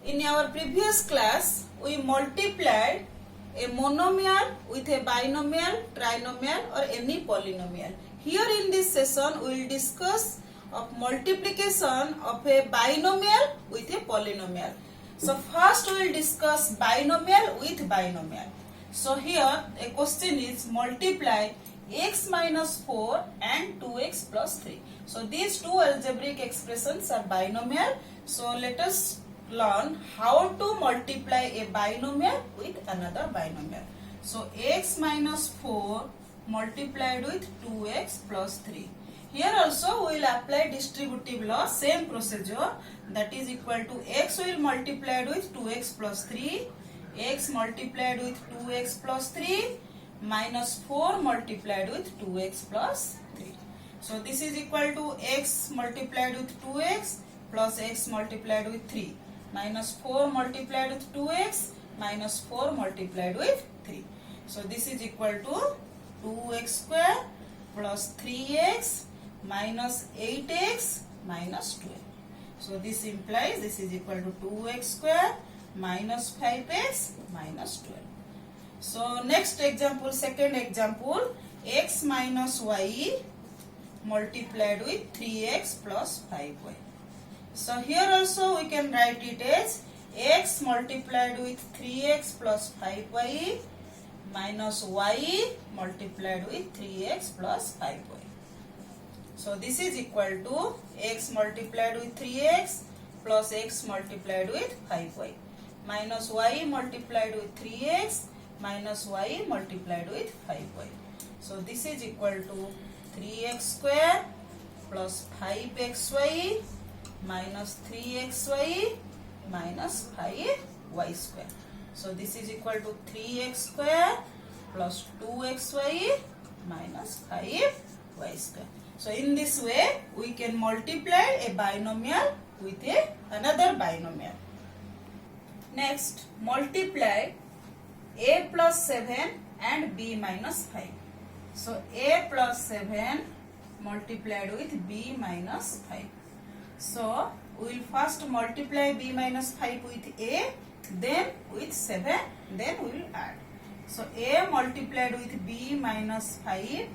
In our previous class, we multiplied a monomial with a binomial, trinomial or any polynomial. Here in this session, we will discuss of multiplication of a binomial with a polynomial. So first we will discuss binomial with binomial. So here a question is multiply x minus 4 and 2x plus 3. So these two algebraic expressions are binomial. So let us learn how to multiply a binomial with another binomial. So x minus 4 multiplied with 2x plus 3. Here also we will apply distributive law, same procedure, that is equal to x will multiplied with 2x plus 3, x multiplied with 2x plus 3 minus 4 multiplied with 2x plus 3. So this is equal to x multiplied with 2x plus x multiplied with 3 minus 4 multiplied with 2x minus 4 multiplied with 3. So this is equal to 2x square plus 3x minus 8x minus 12. So this implies this is equal to 2x square minus 5x minus 12. So next example, second example, x minus y multiplied with 3x plus 5y. So here also we can write it as x multiplied with 3x plus 5y minus y multiplied with 3x plus 5y. So this is equal to x multiplied with 3x plus x multiplied with 5y minus y multiplied with 3x minus y multiplied with 5y. So this is equal to 3x square plus 5xy minus 3xy minus 5y square. So this is equal to 3x square plus 2xy minus 5y square. So in this way we can multiply a binomial with another binomial. Next, multiply a plus 7 and b minus 5. So a plus 7 multiplied with b minus 5. So we will first multiply b minus 5 with a, then with 7, then we will add. So a multiplied with b minus 5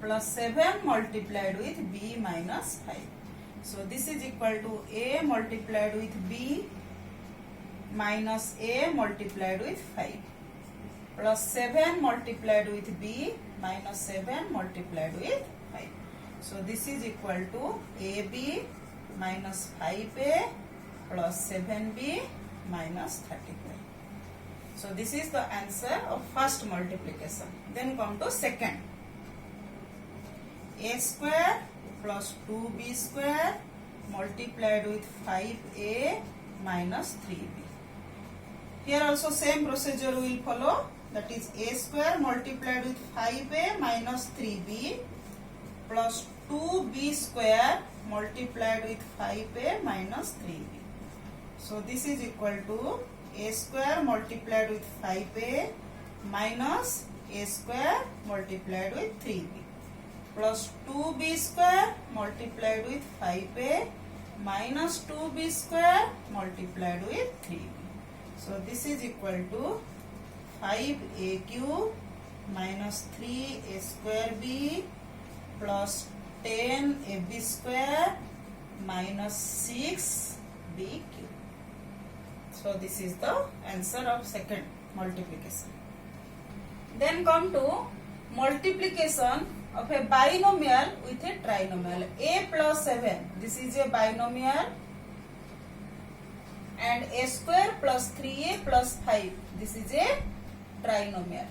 plus 7 multiplied with b minus 5. So this is equal to a multiplied with b minus a multiplied with 5 plus 7 multiplied with b minus 7 multiplied with 5. So this is equal to ab minus 5a plus 7b minus 35. So this is the answer of first multiplication. Then come to second. A square plus 2b square multiplied with 5a minus 3b. Here also same procedure we will follow, that is a square multiplied with 5a minus 3b plus 2b square multiplied with 5a minus 3b. So this is equal to a square multiplied with 5a minus a square multiplied with 3b plus 2b square multiplied with 5a minus 2b square multiplied with 3b. So this is equal to 5a cube minus 3a square b plus 10ab square minus 6b cube. So this is the answer of second multiplication. Then come to multiplication of a binomial with a trinomial. A plus 7, this is a binomial, and a square plus 3a plus 5, this is a trinomial.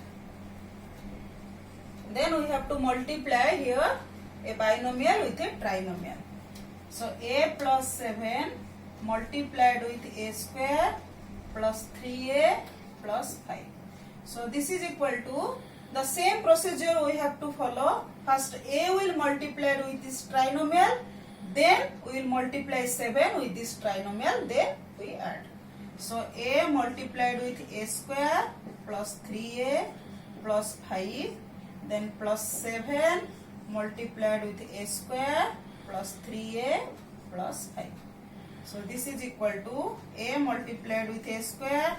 Then we have to multiply here a binomial with a trinomial. So a plus 7 multiplied with a square plus 3a plus 5. So this is equal to the same procedure we have to follow. First a will multiply with this trinomial, then we will multiply 7 with this trinomial, then we add. So a multiplied with a square plus 3a plus 5, then plus 7 multiplied with a square plus 3a plus 5. So this is equal to a multiplied with a square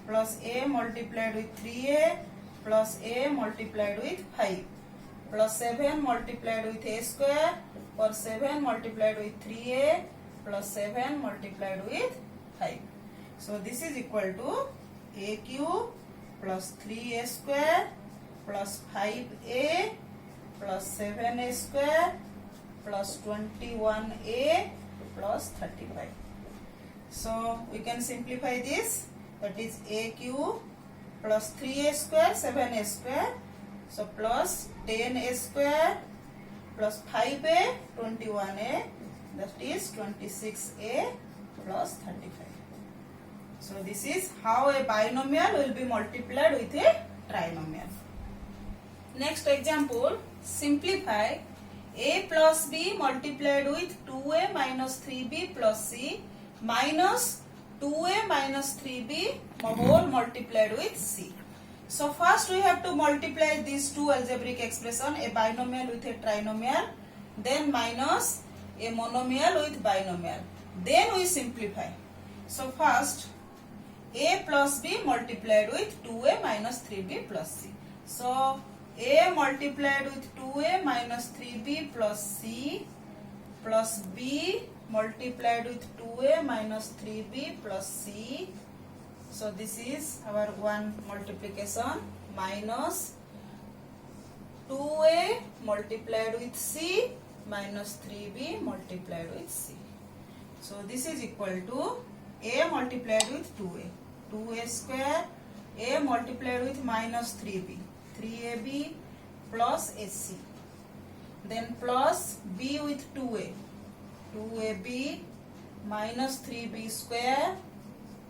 plus a multiplied with 3a plus a multiplied with 5 plus 7 multiplied with a square or 7 multiplied with 3a plus 7 multiplied with 5. So this is equal to a cube plus 3a square plus 5a plus 7a square plus 21a plus 35. So we can simplify this. That is a cube plus 3a square 7a square. So plus 10a square plus 5a 21a, that is 26a plus 35. So this is how a binomial will be multiplied with a trinomial. Next example, simplify a plus b multiplied with 2a minus 3b plus c minus 2a minus 3b whole multiplied with c. So first we have to multiply these two algebraic expression, a binomial with a trinomial, then minus a monomial with binomial. Then we simplify. So first a plus b multiplied with 2a minus 3b plus c. So a multiplied with 2a minus 3b plus c plus b multiplied with 2a minus 3b plus c. So this is our one multiplication minus 2a multiplied with c minus 3b multiplied with c. So this is equal to a multiplied with 2a, 2a square, a multiplied with minus 3b, 3ab plus ac. Then plus b with 2a, 2ab minus 3b square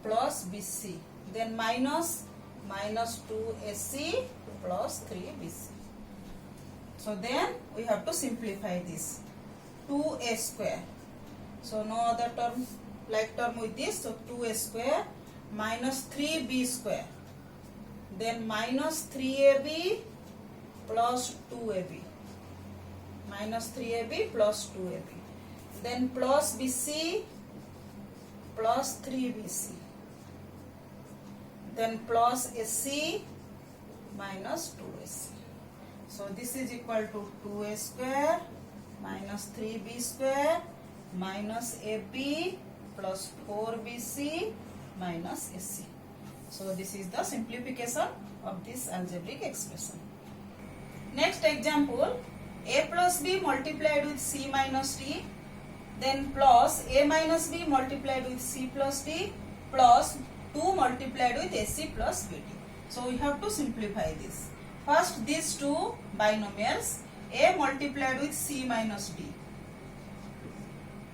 plus bc. Then minus 2ac plus 3bc. So then we have to simplify this. 2a square. So no other term like term with this. So 2a square minus 3b square. Then minus 3ab plus 2ab. Minus 3ab plus 2ab. Then plus bc plus 3bc. Then plus ac minus 2ac. So this is equal to 2a square minus 3b square minus ab plus 4bc minus ac. So this is the simplification of this algebraic expression. Next example, a plus b multiplied with c minus d, then plus a minus b multiplied with c plus d plus 2 multiplied with ac plus bd. So we have to simplify this. First these two binomials, a multiplied with c minus d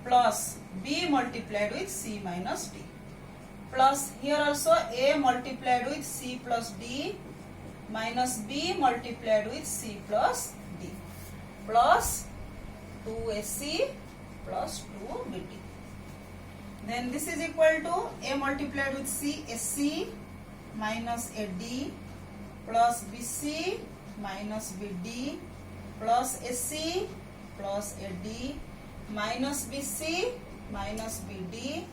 plus b multiplied with c minus d plus here also a multiplied with c plus d minus b multiplied with c plus d plus 2ac plus 2bd. Then this is equal to a multiplied with c ac minus ad plus bc minus bd plus ac plus ad minus bc minus bd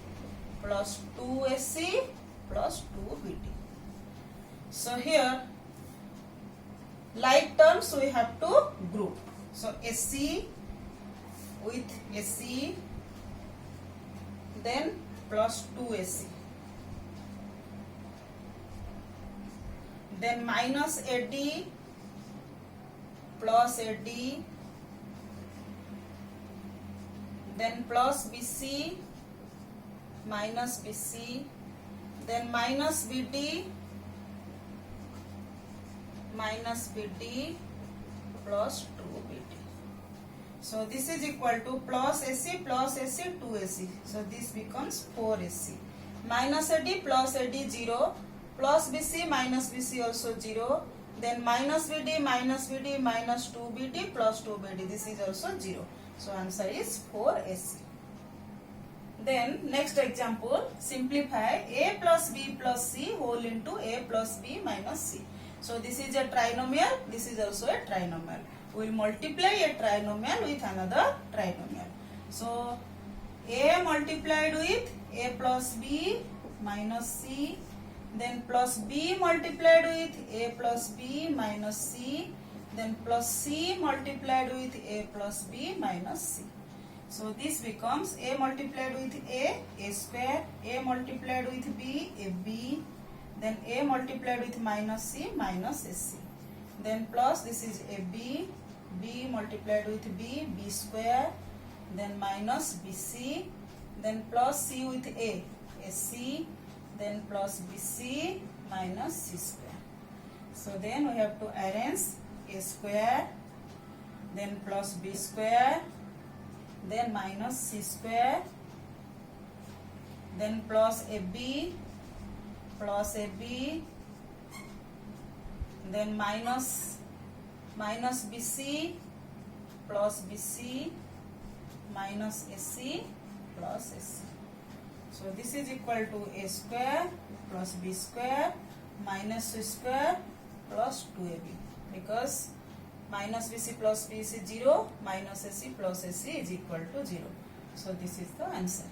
plus 2ac plus 2bd. So here like terms we have to group. So ac with ac, then plus 2ac, then minus ad plus ad, then plus bc minus bc, then minus bd minus bd plus 2bd. So this is equal to plus ac 2ac. So this becomes 4ac. Minus ad plus ad 0, plus bc minus bc also 0. Then minus bd minus 2bd plus 2bd. This is also 0. So answer is 4ac. Then next example, simplify a plus b plus c whole into a plus b minus c. So this is a trinomial, this is also a trinomial. We will multiply a trinomial with another trinomial. So A multiplied with A plus B minus C, then plus B multiplied with A plus B minus C, then plus C multiplied with A plus B minus C. So this becomes A multiplied with A square, A multiplied with B, a B, then A multiplied with minus C, minus AC. Then plus this is a B, B multiplied with B, B square, then minus BC, then plus C with A C, then plus BC minus C square. So then we have to arrange A square, then plus B square, then minus C square, then plus AB, plus AB, then minus BC, plus BC, minus AC, plus AC. So this is equal to A square plus B square minus C square plus 2AB, because minus BC plus B is 0, minus AC plus AC is equal to 0. So this is the answer.